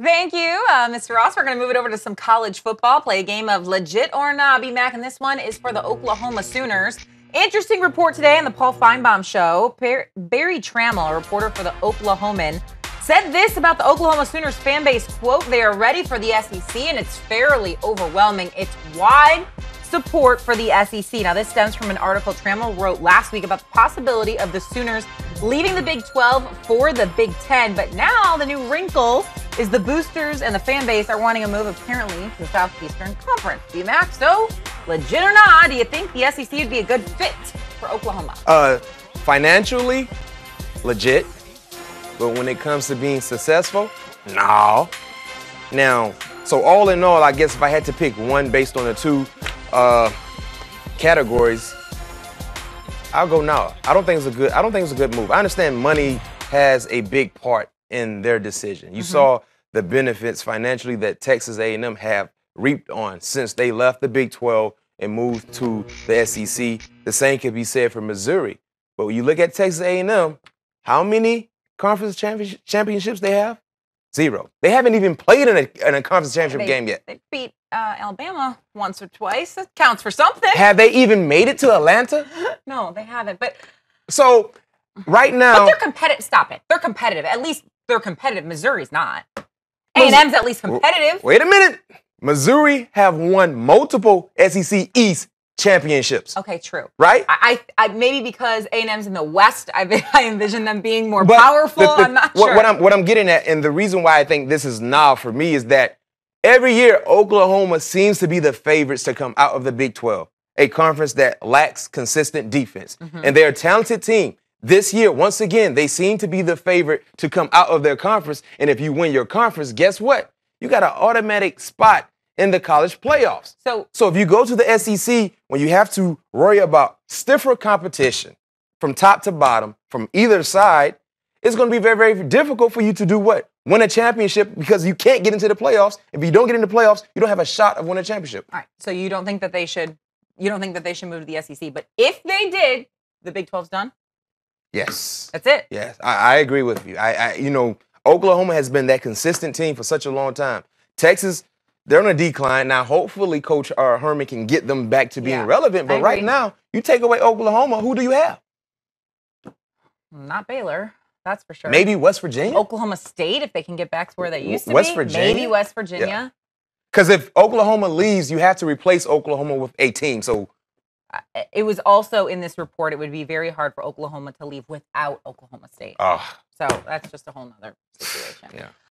Thank you, Mr. Ross. We're going to move it over to some college football, play a game of legit or not. B-Mac, and this one is for the Oklahoma Sooners. Interesting report today on the Paul Feinbaum show. Barry Trammell, a reporter for the Oklahoman, said this about the Oklahoma Sooners fan base, quote, "They are ready for the SEC, and it's fairly overwhelming. It's wide support for the SEC." Now, this stems from an article Trammell wrote last week about the possibility of the Sooners leaving the Big 12 for the Big 10. But now the new wrinkle is the boosters and the fan base are wanting a move apparently to the Southeastern Conference. B-Mac, so legit or not, do you think the SEC would be a good fit for Oklahoma? Financially, legit. But when it comes to being successful, no. Now, so all in all, I guess if I had to pick one based on the two categories, I'll go no. I don't think it's a good move. I understand money has a big part in their decision. You saw the benefits financially that Texas A&M have reaped on since they left the Big 12 and moved to the SEC. The same could be said for Missouri. But when you look at Texas A&M, how many conference championships they have? Zero. They haven't even played in a conference championship game yet. They beat Alabama once or twice. That counts for something. Have they even made it to Atlanta? No, they haven't. But so right now, but they're competitive. Stop it. They're competitive. At least they're competitive. Missouri's not. A&M's at least competitive. Wait a minute. Missouri have won multiple SEC East championships. Okay, true. Right? I maybe because A&M's in the West, I envision them being more powerful. I'm not sure. What I'm getting at, and the reason why I think this is now for me is that every year Oklahoma seems to be the favorites to come out of the Big 12, a conference that lacks consistent defense. And they're a talented team. This year, once again, they seem to be the favorite to come out of their conference. And if you win your conference, guess what? You got an automatic spot in the college playoffs. So if you go to the SEC, when you have to worry about stiffer competition from top to bottom, from either side, it's going to be very, very difficult for you to do what? Win a championship, because you can't get into the playoffs. If you don't get into the playoffs, you don't have a shot of winning a championship. All right. So you don't think that they should move to the SEC. But if they did, the Big 12's done? Yes. That's it. Yes, I agree with you. Oklahoma has been that consistent team for such a long time. Texas, they're on a decline. Now, hopefully, Coach Herman can get them back to being relevant. But right now, you take away Oklahoma, who do you have? Not Baylor, that's for sure. Maybe West Virginia? Oklahoma State, if they can get back to where they used to be. West Virginia? Maybe West Virginia. Because if Oklahoma leaves, you have to replace Oklahoma with a team. So it was also in this report, it would be very hard for Oklahoma to leave without Oklahoma State. So that's just a whole nother situation.